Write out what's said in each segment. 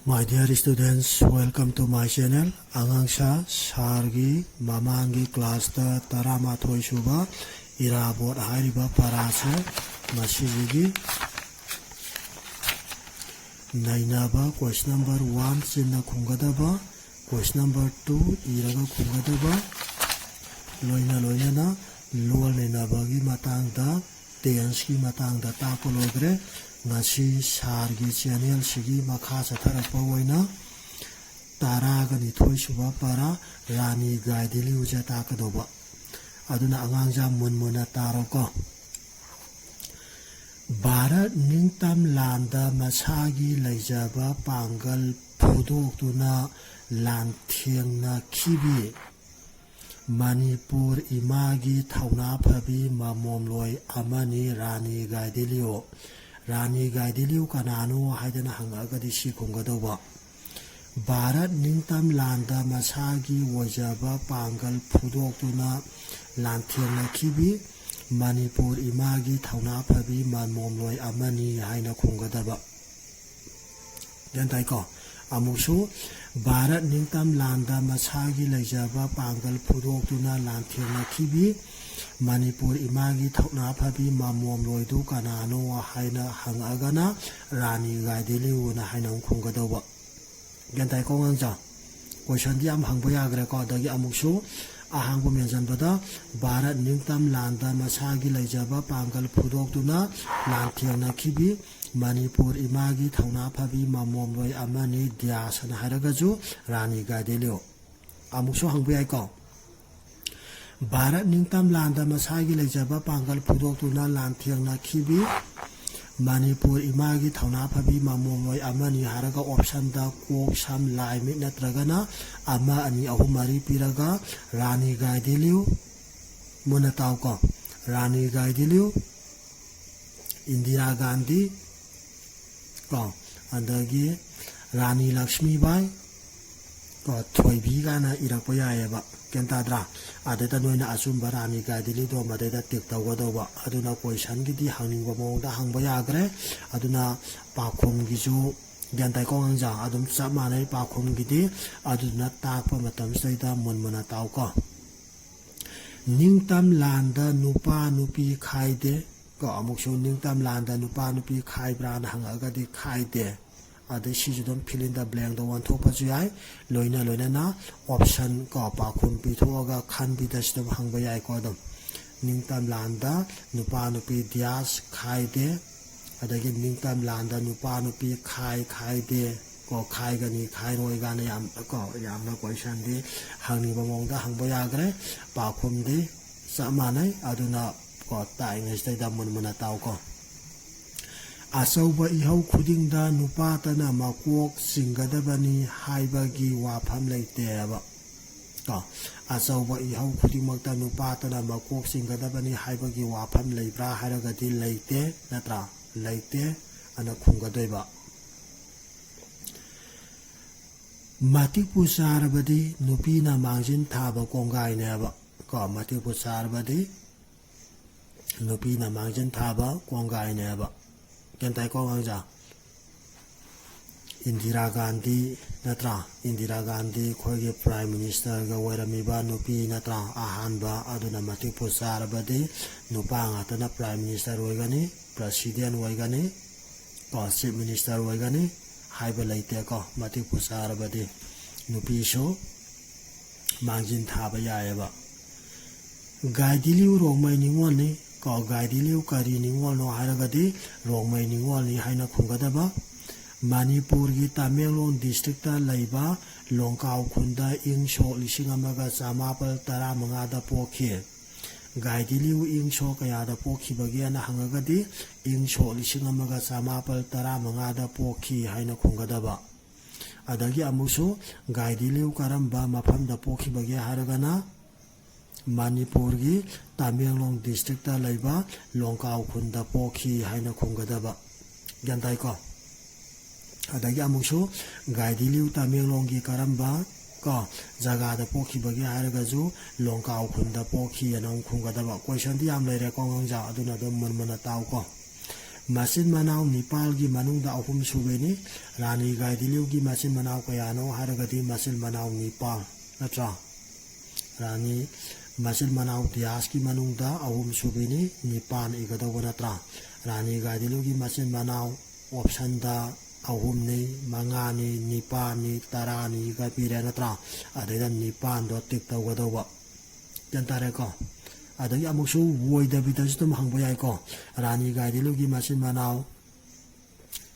My dear students, welcome to my channel. Angangsa sargi mamangi class ta taramathoi suba irabot hairiba parase masigi nainaba question number 1 sinna khungadaba question number 2 iraga khungadaba loina na lol nainabagi matangda tense ki matangda tapologre ngasi sargi channel sigi makha satharapa oina taraga ni thoi suba para rani gaidili uja takadoba aduna angangja munmuna taroko Bharat ningtam landa masagi laijaba pangal phudoktuna lanthiengna khibi Manipur imagi thauna phabi mamomloi amani rani gaidilio Rani gaidiliu kanano haidana hangagadi si khungadoba Bharat ningtam landa masagi wajaba pangal phudoktuna lanthiengna khibi Manipur imagi thauna phabi manmomloi amani haina khungadaba Yantai ko amusu Bharat ningtam landa masagi laijaba pangal phudoktuna lanthiengna khibi Manipur imagi thauna phabi mamomloi du kanano haina hangagana rani gaidiliu na haina khungadoba Yantai ko ngangja question di am hangba yagre ko dagi amusu ahangbo mention bada Bharat ningtam landa masagi laijaba pangal phudoktuna lanthiengna khibi Manipur imagi thauna phabi mamomloi amani dyasana haragaju rani gaidiliu amusu hangba yai ko Bharat ningtam landa masagi laijaba pangal phudoktuna lanthiengna khibi Manipur imagi thauna phabi mamomloi amani haraga option da kok sam lai mi natragana ama ani ahum mari piraga rani gaidiliu munataw ko rani gaidiliu Indira Gandhi ko andagi rani Lakshmi Bai ko thoibi gana irakpa yayeba kentadra adeta noina asumba rani gaidili do madeda tik tawgodoba aduna question gidi hangingba mongda hangba yagre aduna pakhum gisu gantai ko ngja adum chamanai pakhum gidi aduna takpa matam saida munmuna tawko ningtam landa nupa nupi khaide ko amukso ningtam landa nupa nupi khaibra na hangagadi khaide Ade si judon fill in the blank the one thopa jai loina na option ko pa khum pi thoga khan bi das dum hangba yai ko dum ningtam landa nupa nupi dias khai de adagi ningtam landa nupa nupi khai de ko khai gani khai roi gani yam ko yam na question di hangni ba mong da hangba ya gre pa khum di samanai aduna ko tai ngai stai da mun taw ko Asauba ihau khudingda nupatana makok singadabani haibagi wafam leiteba ko asauba ihau khudingmakta nupatana makok singadabani haibagi wafam leibra haragati leite natra leite ana khungadoiba Matipu sarabadi nupina mangjin thaba kongai neba ko matipu sarabadi nupina mangjin thaba kongai neba Kentai ko ngja Indira Gandhi natra Indira Gandhi khoge prime minister ga wairamiba nupi natra ahanba aduna matipu sarabadi nupa ngatana prime minister oigani president oigani ko chief minister oigani haiba leite ko matipu sarabadi nupi so mangjin thaba yaeba gaidiliu rongmai ningoni ko gaidiliu kari ningol no haragadi rongmai ningol ni haina khungadaba Manipur gi Tamenglong district ta laiba Longkaw khunda ingso lisingamaga chamapal tara mangada pokhi gaidiliu ingso kaya da pokhi bagiana hangagadi ingso lisingamaga chamapal tara mangada pokhi haina khungadaba adagi amusu gaidiliu karamba mafam da pokhi bagi haragana Manipur gi Tamenglong district ta laiba Longkaw khunda pokhi haina khungadaba gantai ko adagi amusu gaidiliu Tamenglong gi karamba ko jaga da pokhi bagi haragaju Longkaw khunda pokhi anong khungadaba question di am leire ko ngja aduna do munmuna taw ko Masin manau Nepal gi manungda ahum subeni Rani Gaidiliu gi masin manau kayano haragadi masin manau Nepal natra Rani masin manau Dias gi manungda ahum subeni Nepal igadawa natra Rani Gaidiliu gi masin manau option da ahum ni mangani Nepal ni tarani ga pire natra adeda Nepal do tik tawgadawa jantare ko adagi amusu woida bidastum hangbaya ko Rani Gaidiliu gi masin manau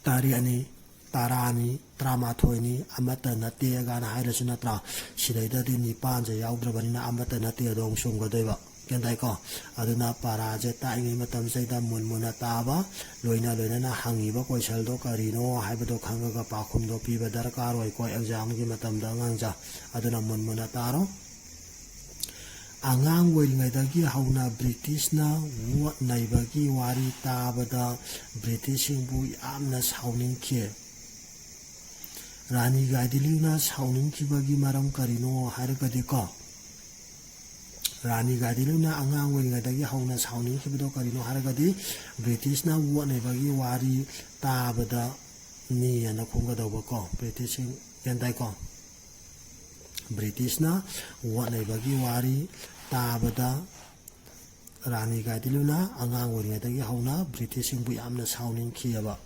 tariani tarani tramathoi amata nate gana hairasu natra sidaida di Nepal je yaudраbanina amata nate dong sunggadaiba kendai ko aduna paraje taingi matam saida munmuna taba loina na hangiba koisal do karino haibado khangaga pakhum do piba darkar oi ko exam gi matam da ngangja aduna munmuna taro angang wairingaidagi hauna British na wat naibagi wari tabada British singbu yamna sauningkhe Rani Gaidiliu na sauningkhibagi maram karino haragadi ko Rani Gaidiliu na angang wairingaidagi hauna sauningkhibado karino haragadi British na wat naibagi wari tabada ni ana khungadawa ko British yandai ko British na wat naibagi wari tabada Rani Gaidiliu na angang wairingaidagi hauna British singbu yamna sauningkhiyaba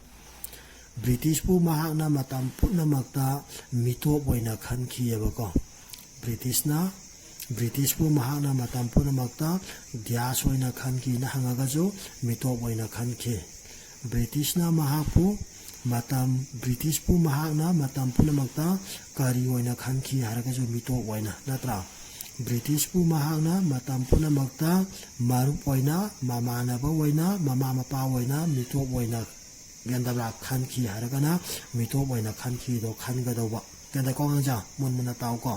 British pu mahakna matam punamakta mitop oina khankhiyaba ko British pu mahakna matam punamakta Dias oina khanki na hangagajo mitop oina khankhi British pu mahakna matam punamakta kari oina khankhi haragajo mitop oina natra British pu mahakna matam punamakta marup oina mamanaba oina mama mapa oina mitop oina gandabla khanki haragana mitop oina khanki do khangadawa ganda ko ngja munmuna taw ko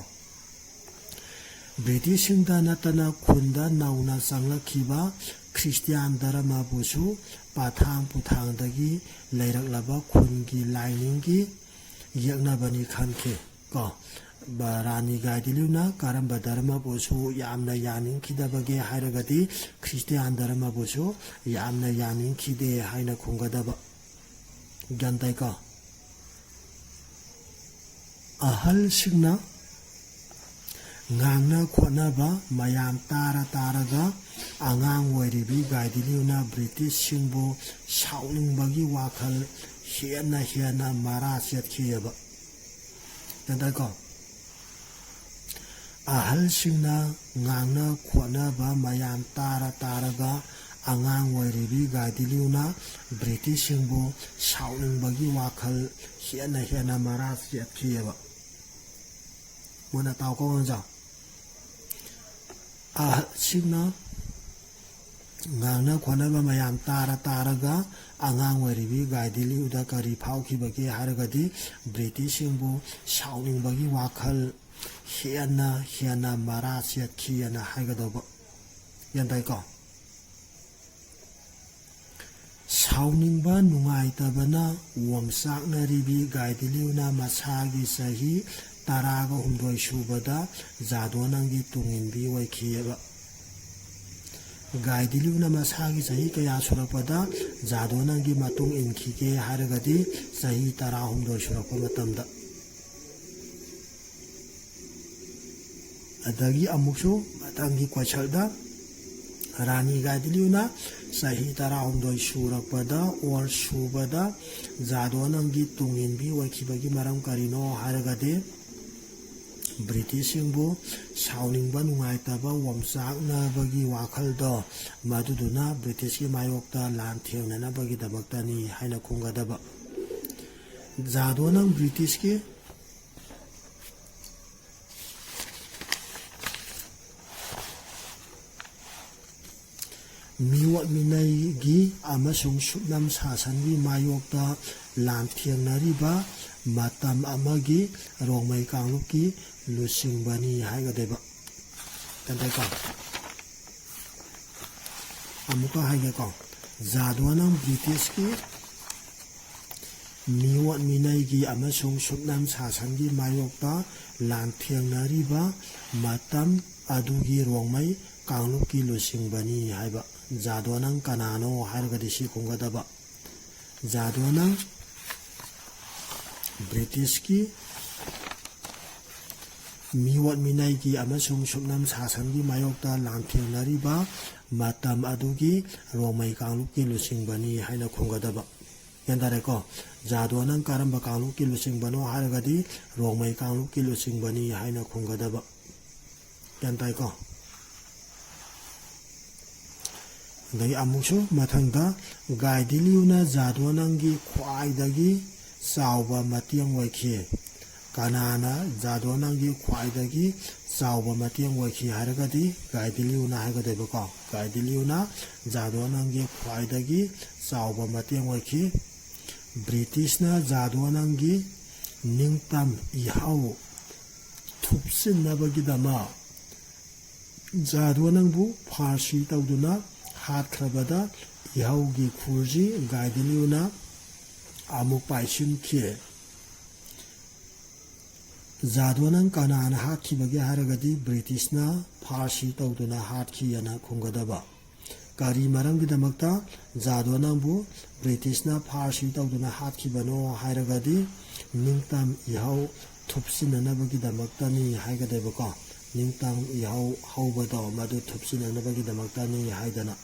British singda natana khunda nauna sanglakhiba Christian dharma busu pathang puthang dagi leiraklaba khungi lainingi yaknabani khanke ko Rani Gaidiliu na karamba dharma busu yamna yaningkhidabage hairagadi Christian dharma busu yamna yaningkhide haina khungadaba gantai ko ahal singna ngangna khonaba mayam taraga angang wairibi Gaidiliu na British singbu sauningbagi wakhal hiana mara setkiyaba gantai ko ahal singna ngangna khonaba mayam taraga angang wairibi Gaidiliu na British singbu sauningbagi wakhal hiana mara setkiyaba muna taw ko ngja singna ngangna khonaba mayam taraga angang wairibi Gaidiliu da kari phaukhibage haragadi British singbu sauningbagi wakhal hiana mara setkiyana haigadoba yandai ko sauningba nungaitabana wamsaknaribi Gaidiliu na masagi sahi taraga humdoi subada jadonangi tunginbi waikiyaba Gaidiliu na masagi sahi kaya surakpada jadonangi matung inkhike haragadi sahi tara humdoi surakpa matamda adagi amuksu matangi kwachalda Rani Gaidiliu na sahi tara humdoi surakpada or subada jadonangi tunginbi waikibagi maram karino haragade British singbu sauningba nungaitaba wamsaknabagi wakhaldo maduduna British ki mayokta lan thengnanabagi dabaktani haina khungadaba jadonang British ki miwat minai gi amasung sutnam sasangi mayokta lan thengnariba matam amagi rongmai kanglupki lusingbani haigadeba kantai ko amuka haige ko jadwanang British ki miwat minai gi amasung sutnam sasangi mayokta lan thengnariba matam adugi rongmai kanglupki lusingbani haiba jadwanang kanano hargadi si khungadaba ꯖꯥꯗꯣꯅ ꯕ꯭ꯔꯤꯇꯤꯁꯀꯤ ꯃꯤꯑꯣꯠ ꯃꯤꯅꯩꯒꯤ ꯑꯃꯁꯨꯡ ꯁꯨꯞꯅꯝ ꯁꯥꯁꯟꯒꯤ ꯃꯥꯌꯣꯛꯇ ꯂꯥꯟꯊꯦꯡꯅꯔꯤꯕ ꯃꯇꯝ ꯑꯗꯨꯒꯤ ꯔꯣꯡꯃꯩ ꯀꯥꯡꯂꯨꯞꯀꯤ ꯂꯨꯆꯤꯡꯕꯅꯤ ꯍꯥꯏꯅ ꯈꯨꯝꯒꯗꯕ꯫ ꯒ꯭ꯌꯥꯟ ꯇꯥꯔꯦꯀꯣ? ꯖꯥꯗꯣꯅ ꯀꯔꯝꯕ ꯀꯥꯡꯂꯨꯞꯀꯤ ꯂꯨꯆꯤꯡꯕꯅꯣ ꯍꯥꯏꯔꯒꯗꯤ ꯔꯣꯡꯃꯩ ꯀꯥꯡꯂꯨꯞꯀꯤ ꯂꯨꯆꯤꯡꯕꯅꯤ ꯍꯥꯏꯅ ꯈꯨꯝꯒꯗꯕ꯫ ꯒ꯭ꯌꯥꯟ ꯇꯥꯏꯀꯣ? ꯑꯗꯒꯤ ꯑꯃꯨꯛꯁꯨ ꯃꯊꯪꯗ ꯒꯥꯏꯗꯤꯂꯤꯌꯨꯅ ꯖꯥꯗꯣꯅꯪꯒꯤ ꯈ꯭ꯋꯥꯏꯗꯒꯤ ꯆꯥꯎꯕ ꯃꯇꯦꯡ ꯑꯣꯏꯈꯤ꯫ ꯀꯅꯥꯅ ꯖꯥꯗꯣꯅꯪꯒꯤ ꯈ꯭ꯋꯥꯏꯗꯒꯤ ꯆꯥꯎꯕ ꯃꯇꯦꯡ ꯑꯣꯏꯈꯤ ꯍꯥꯏꯔꯒꯗꯤ ꯒꯥꯏꯗꯤꯂꯤꯌꯨꯅ ꯍꯥꯏꯒꯗꯣꯏꯕꯀꯣ꯫ ꯒꯥꯏꯗꯤꯂꯤꯌꯨꯅ ꯖꯥꯗꯣꯅꯪꯒꯤ ꯈ꯭ꯋꯥꯏꯗꯒꯤ ꯆꯥꯎꯕ ꯃꯇꯦꯡ ꯑꯣꯏꯈꯤ꯫ ꯕ꯭ꯔꯤꯇꯤꯁꯅ ꯖꯥꯗꯣꯅꯪꯒꯤ ꯅꯤꯡꯇꯝ ꯏꯍꯧ ꯊꯨꯞꯆꯤꯟꯅꯕꯒꯤꯗꯃꯛ ꯖꯥꯗꯣꯅꯪꯕꯨ ꯐꯥꯔꯁꯤ ꯇꯧꯗꯨꯅ ꯍꯥꯠꯈ꯭ꯔꯕꯗ ꯏꯍꯧꯒꯤ ꯈꯨꯔꯖꯤ ꯒꯥꯏꯗꯤꯂꯤꯌꯨꯅ ꯑꯃꯨꯛ ꯄꯥꯏꯁꯤꯟꯈꯤ꯫ ꯖꯥꯗꯣꯅꯪ ꯀꯅꯥꯅ ꯍꯥꯠꯈꯤꯕꯒꯦ ꯍꯥꯏꯔꯒꯗꯤ ꯕ꯭ꯔꯤꯇꯤꯁꯅ ꯐꯥꯔꯁꯤ ꯇꯧꯗꯨꯅ ꯍꯥꯠꯈꯤꯑꯅ ꯈꯨꯝꯒꯗꯕ꯫ ꯀꯔꯤ ꯃꯔꯝꯒꯤꯗꯃꯛꯇ ꯖꯥꯗꯣꯅꯪꯕꯨ ꯕ꯭ꯔꯤꯇꯤꯁꯅ ꯐꯥꯔꯁꯤ ꯇꯧꯗꯨꯅ ꯍꯥꯠꯈꯤꯕꯅꯣ ꯍꯥꯏꯔꯒꯗꯤ ꯅꯤꯡꯇꯝ ꯏꯍꯧ ꯊꯨꯞꯆꯤꯟꯅꯅꯕꯒꯤꯗꯃꯛꯇꯅꯤ ꯍꯥꯏꯒꯗꯣꯏꯕꯀꯣ꯫ ꯅꯤꯡꯇꯝ ꯏꯍꯧ ꯍꯧꯕꯗꯣ ꯃꯗꯨ ꯊꯨꯞꯆꯤꯟꯅꯅꯕꯒꯤꯗꯃꯛꯇꯅꯤ ꯍꯥꯏꯗꯅ꯫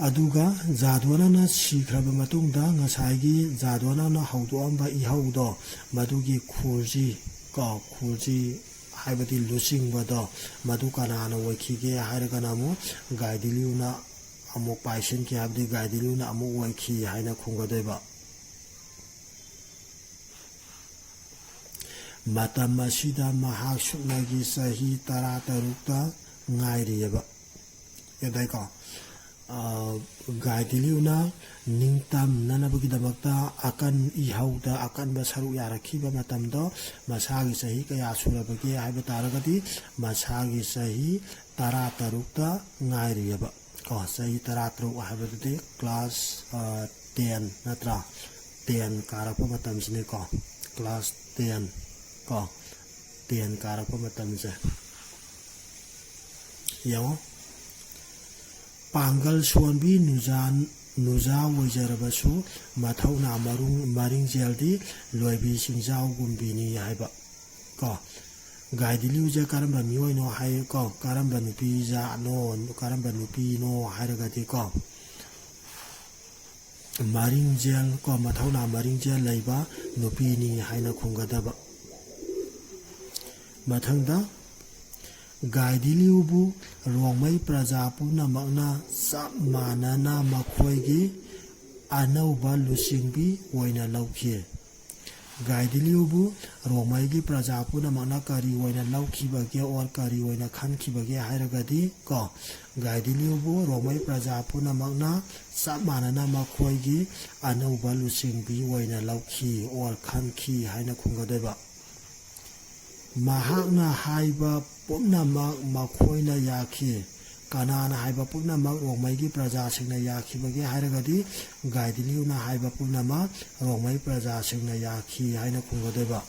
ꯑꯗꯨꯒ ꯖꯥꯗꯣꯅꯪꯅ ꯁꯤꯈ꯭ꯔꯕ ꯃꯇꯨꯡꯗ ꯉꯁꯥꯏꯒꯤ ꯖꯥꯗꯣꯅꯪꯅ ꯍꯧꯗꯣꯛꯑꯝꯕ ꯏꯍꯧꯗꯣ ꯃꯗꯨꯒꯤ ꯈꯨꯔꯖꯤ ꯈꯨꯔꯖꯤ ꯍꯥꯏꯕꯗꯤ ꯂꯨꯆꯤꯡꯕꯗꯣ ꯃꯗꯨ ꯀꯅꯥꯅ ꯑꯣꯏꯈꯤꯒꯦ ꯍꯥꯏꯔꯒꯅ ꯑꯃꯨꯛ ꯒꯥꯏꯗꯤꯂꯤꯌꯨꯅ ꯑꯃꯨꯛ ꯄꯥꯏꯁꯤꯟꯈꯤ ꯍꯥꯏꯕꯗꯤ ꯒꯥꯏꯗꯤꯂꯤꯌꯨꯅ ꯑꯃꯨꯛ ꯑꯣꯏꯈꯤ ꯍꯥꯏꯅ ꯈꯨꯝꯒꯗꯣꯏꯕ꯫ ꯃꯇꯝ ꯑꯁꯤꯗ ꯃꯍꯥꯛ ꯁꯨꯞꯅꯒꯤ ꯆꯍꯤ 13ꯇ ꯉꯥꯏꯔꯤꯑꯕ꯫ ꯌꯥꯗꯥꯏꯀꯣ? ꯒꯥꯏꯗꯤꯂꯤꯌꯨꯅ ꯅꯤꯡꯇꯝꯅꯅꯕꯒꯤꯗꯃꯛꯇ ꯏꯍꯧꯗ ꯑꯀꯟꯕ ꯁꯔꯨꯛ ꯌꯥꯔꯛꯈꯤꯕ ꯃꯇꯝꯗꯣ ꯃꯁꯥꯒꯤ ꯆꯍꯤ ꯀꯌꯥ ꯁꯨꯔꯕꯒꯦ ꯍꯥꯏꯕ ꯇꯥꯔꯒꯗꯤ ꯃꯁꯥꯒꯤ ꯆꯍꯤ 13ꯇ ꯉꯥꯏꯔꯤꯑꯕ ꯀꯣ꯫ ꯆꯍꯤ 13 ꯍꯥꯏꯕꯗꯨꯗꯤ ꯀ꯭ꯂꯥꯁ 10 ꯅꯠꯇ꯭ꯔꯥ? 10 ꯀꯥꯔꯛꯄ ꯃꯇꯝꯁꯤꯅꯦꯀꯣ꯫ ꯀ꯭ꯂꯥꯁ 10 ꯀꯣ 10 ꯀꯥꯔꯛꯄ ꯃꯇꯝꯁꯦ ꯌꯦꯡꯉꯣ꯫ ꯄꯥꯡꯒꯜ ꯁꯣꯟꯕꯤ ꯅꯨꯖꯥ ꯑꯣꯏꯖꯔꯕꯁꯨ ꯃꯊꯧꯅꯥ ꯃꯔꯤꯡꯖꯦꯜꯗꯤ ꯂꯣꯏꯕꯤ ꯆꯤꯡꯖꯥꯎꯒꯨꯝꯕꯤꯅꯤ ꯍꯥꯏꯕ ꯀꯣ꯫ ꯒꯥꯏꯗꯤꯂꯤꯌꯨꯁꯦ ꯀꯔꯝꯕ ꯃꯤꯑꯣꯏꯅꯣ ꯍꯥꯏꯀꯣ? ꯀꯔꯝꯕ ꯅꯨꯄꯤꯖꯥꯠꯅꯣ ꯀꯔꯝꯕ ꯅꯨꯄꯤꯅꯣ ꯍꯥꯏꯔꯒꯗꯤ ꯀꯣ ꯃꯔꯤꯡꯖꯦꯜ ꯀꯣ ꯃꯊꯧꯅꯥ ꯃꯔꯤꯡꯖꯦꯜ ꯂꯩꯕ ꯅꯨꯄꯤꯅꯤ ꯍꯥꯏꯅ ꯈꯨꯝꯒꯗꯕ꯫ ꯃꯊꯪꯗ ꯒꯥꯏꯗꯤꯂꯤꯌꯨꯕꯨ ꯔꯣꯡꯃꯩ ꯄ꯭ꯔꯖꯥ ꯄꯨꯝꯅꯃꯛꯅ ꯆꯞ ꯃꯥꯟꯅꯅ ꯃꯈꯣꯏꯒꯤ ꯑꯅꯧꯕ ꯂꯨꯆꯤꯡꯕꯤ ꯑꯣꯏꯅ ꯂꯧꯈꯤ꯫ ꯒꯥꯏꯗꯤꯂꯤꯌꯨꯕꯨ ꯔꯣꯡꯃꯩꯒꯤ ꯄ꯭ꯔꯖꯥ ꯄꯨꯝꯅꯃꯛꯅ ꯀꯔꯤ ꯑꯣꯏꯅ ꯂꯧꯈꯤꯕꯒꯦ ꯑꯣꯔ ꯀꯔꯤ ꯑꯣꯏꯅ ꯈꯟꯈꯤꯕꯒꯦ ꯍꯥꯏꯔꯒꯗꯤ ꯀꯣ ꯒꯥꯏꯗꯤꯂꯤꯌꯨꯕꯨ ꯔꯣꯡꯃꯩ ꯄ꯭ꯔꯖꯥ ꯄꯨꯝꯅꯃꯛꯅ ꯆꯞ ꯃꯥꯟꯅꯅ ꯃꯈꯣꯏꯒꯤ ꯑꯅꯧꯕ ꯂꯨꯆꯤꯡꯕꯤ ꯑꯣꯏꯅ ꯂꯧꯈꯤ ꯑꯣꯔ ꯈꯟꯈꯤ ꯍꯥꯏꯅ ꯈꯨꯝꯒꯗꯣꯏꯕ꯫ ꯃꯍꯥꯛꯅ ꯍꯥꯏꯕ ꯄꯨꯝꯅꯃꯛ ꯃꯈꯣꯏꯅ ꯌꯥꯈꯤ꯫ ꯀꯅꯥꯅ ꯍꯥꯏꯕ ꯄꯨꯝꯅꯃꯛ ꯔꯣꯡꯃꯩꯒꯤ ꯄ꯭ꯔꯖꯥꯁꯤꯡꯅ ꯌꯥꯈꯤꯕꯒꯦ ꯍꯥꯏꯔꯒꯗꯤ ꯒꯥꯏꯗꯤꯂꯤꯌꯨꯅ ꯍꯥꯏꯕ ꯄꯨꯝꯅꯃꯛ ꯔꯣꯡꯃꯩ प्रजासिंगना याखी हाइना खुंगदेबा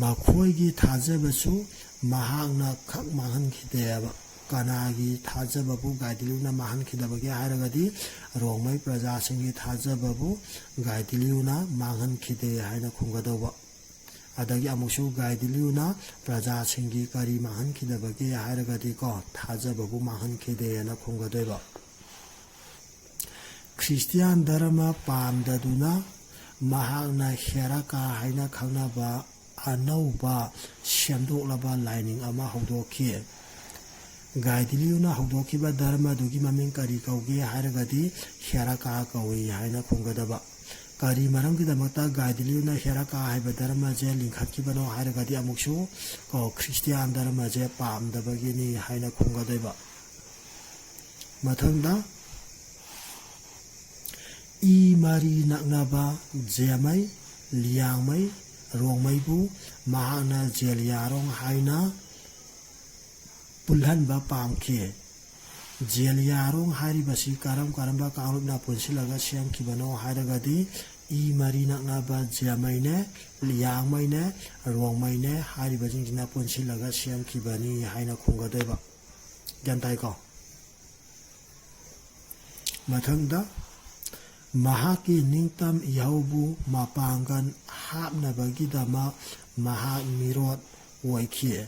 मखोइगी थाजबसु महांगना खक मांहनखिदेबा कनागी थाजबबु गाइदिलुना मांहनखिदबगे हाइरगदि रोंमै प्रजासिंगी थाजबबु गाइदिलुना मांहनखिदे हाइना खुंगदोबा अदगी अमुसु गाइदिलुना प्रजासिंगी करी मांहनखिदबगे हाइरगदि को थाजबबु मांहनखिदेना खुंगदेबा ख्रिस्टियन धर्म पामददुना महांगना हेराका हाइना खंगनाबा अनौबा सेमदोक्लबा लाइनिंग अमा हौदोखि गाइदिलुना हौदोखिबा धर्म दुगी ममिंग करी कौगे हाइरगदि हेराका कौई हाइना खुंगदबा करी मरमगिदमक्ता गाइदिलुना हेराका हाइबा धर्म जे लिंखतखिबनो हाइरगदि अमुक्सु को ख्रिस्टियन धर्म जे पामदबगिनी हाइना खुंगदैबा मथंगदा ई मारी नकनाबा जेमै लियांमै रोंमैबु महाना जेलियारों हाइना पुलहनबा पामखे जेलियारों हारिबसी करम करमबा कांगलुपना पुनसिलगा सेमखिबनो हाइरगदि 이 mari naknaba jamaine liyangmaine rongmaine hariba jingina ponsilaga siamkhibani haina khungadoiba jantai ko mathangda mahaki ningtam ihaubu mapangan hapnabagidama mahak mirot oikhie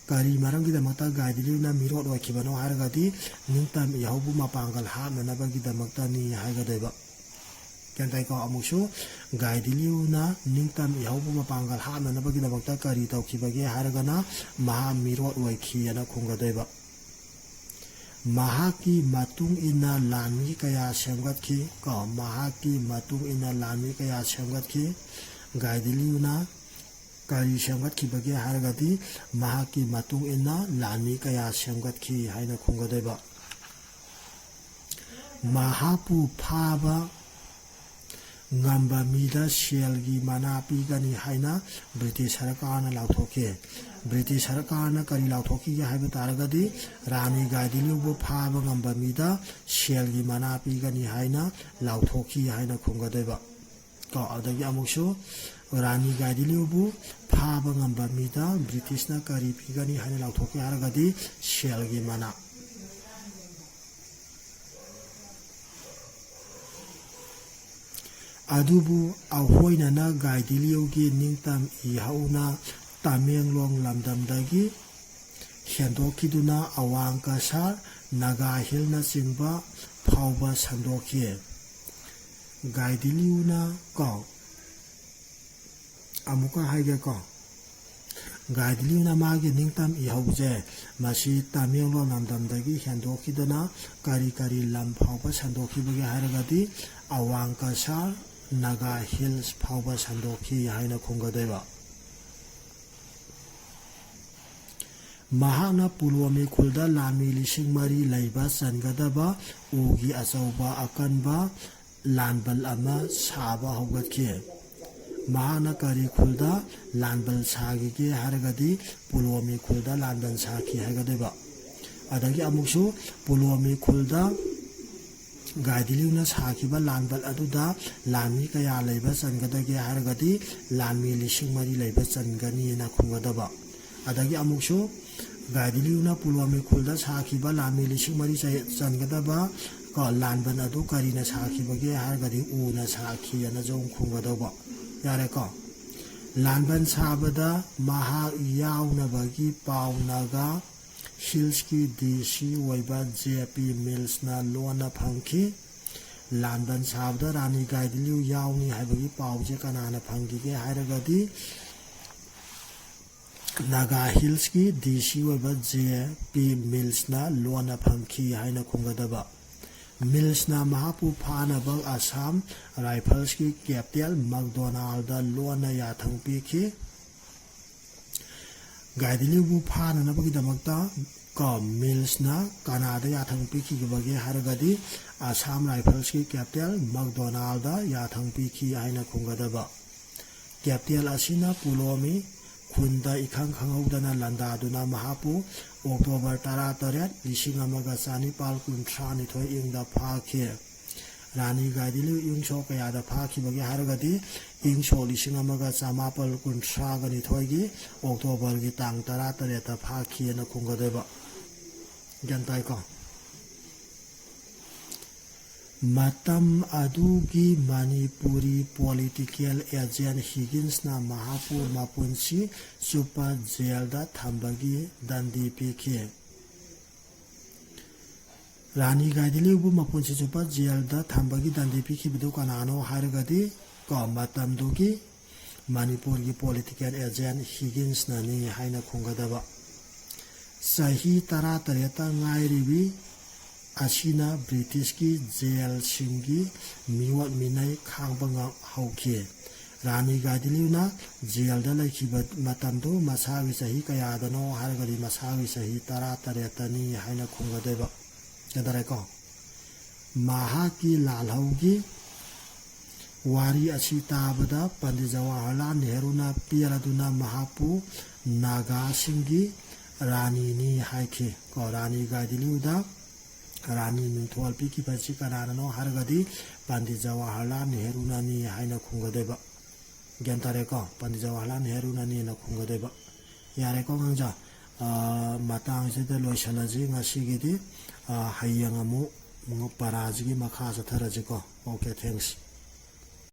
kari maranggidamakta gaidiluna mirot oikhibano haragadi ningtam ihaubu mapangal hapnabagidamagta ni haigadoiba jantai ko amusu gaidiluna ningtam ihaubu mapangal hapnabagidamagta kari tawkhibagi haragana mahak mirot oikhiana khungadoiba mahaki matung ina lami kaya semgatki ko mahaki matung ina lami kaya semgatki gaidiluna kari semgatki bagi haragadi mahaki matung ina lami kaya semgatki haina khungadoiba mahapu phaba ngamba mida selgi mana pigani haina British Sarkarna lauthoke British Sarkarna kari lauthoki haiba taragadi Rani Gaidiliubu phaba ngamba mida selgi mana pigani haina lauthoki haina khungadoiba ko adagi amukshu Rani Gaidiliubu phaba ngamba mida British na kari pigani haina lauthoki haragadi selgi mana adubu ahoina na gaidiliugi ningtam ihauna Tamenglong lamdamdagi hendokiduna awang kasar naga hilna chingba phauba sandokie gaidiliuna ko amuka haige ko gaidiliuna magi ningtam ihauje masi Tamenglong lamdamdagi hendokiduna kari kari lam phauba sandokibagi haragadi awang kasar naga hills phauba sandoki haina khungadoiba mahakna pulwami khulda lami lising mari laiba changadaba ugi achauba akanba lanbal ama saba haugatki mahakna kari khulda lanbal sagige haragadi pulwami khulda lanbal saki haigadoiba adagi amuksu pulwami khulda gaidiliuna sakiba lanbal aduda lami kaya laiba changadage haragadi lami lising mari laiba changani na khungadaba adagi amuksu gaidiliuna pulwami khulda sakiba lami lising mari changadaba ko lanban adu karina sakibage haragadi una saki ana jong khungadaba yare ko lanban sabada maha yaunabagi paunaga Hilski DC Waiba JP Mills na lona phangki Landan sabda Rani Gaidiliu yauni haibagi pauje kanana phangige hairagadi Naga Hilski DC Waiba JP Mills na lona phangki haina khungadaba Mills na mahapu phanabang Assam Rifles ki capital McDonald da lona yathang piki Gaidiliu phana nabagi damakta ko Mills na Canada yathang piki bagi haragadi Assam Rifles ki capital McDonald da yathang piki aina khungadaba capital asina pulomi khunda ikhang khangaudana landa duna mahapu October 18 1993 ingda phakhe Rani Gaidiliu ingso kayada phakibagi haragadi ingso 1993 October gi tang 18 phakhiena khungadeba jantai ko matam adugi Manipuri political agent Higgins na mahapu mapunsi super jail da thambagi dandi pikhe Rani Gaidiliu bu mapunsi super jail da thambagi dandi pikhi bidu kanano haragadi ko matam dugi Manipur gi political agent Higgins na ni haina khungadaba sahi 13 ngairibi asina British ki jail singi miwat minai khangbanga hauke Rani Gaidiliu na jail da laikhiba matamdo masagi sahi kaya dano haragadi masagi sahi 13 ni haina khungadeba kadare ko mahaki lalhaugi wari asita bada Pandit Jawaharlal Nehru na pialaduna mahapu naga singi Rani ni haike ko Rani Gaidiliu da ꯔꯥꯅꯤ ꯃꯤꯡꯊꯣꯜ ꯄꯤꯈꯤꯕꯁꯤ ꯀꯅꯥꯅꯅꯣ ꯍꯥꯏꯔꯒꯗꯤ ꯄꯟꯗꯤꯠ ꯖꯋꯥꯍꯔꯂꯥꯜ ꯅꯦꯍꯔꯨꯅꯅꯤ ꯍꯥꯏꯅ ꯈꯨꯝꯒꯗꯣꯏꯕ ꯒ꯭ꯌꯥꯟ ꯇꯥꯔꯦꯀꯣ ꯄꯟꯗꯤꯠ ꯖꯋꯥꯍꯔꯂꯥꯜ ꯅꯦꯍꯔꯨꯅꯅꯤꯅ ꯈꯨꯝꯒꯗꯣꯏꯕ ꯌꯥꯔꯦꯀꯣ ꯑꯉꯥꯡꯖꯥ ꯃꯇꯥꯡꯁꯤꯗ ꯂꯣꯏꯁꯤꯜꯂꯁꯤ ꯉꯁꯤꯒꯤꯗꯤ ꯍꯌꯦꯡ ꯑꯃꯨꯛ ꯄꯔꯥꯁꯤꯒꯤ ꯃꯈꯥ ꯆꯠꯊꯔꯁꯤꯀꯣ ꯑꯣꯀꯦ ꯊꯦꯡꯛꯁ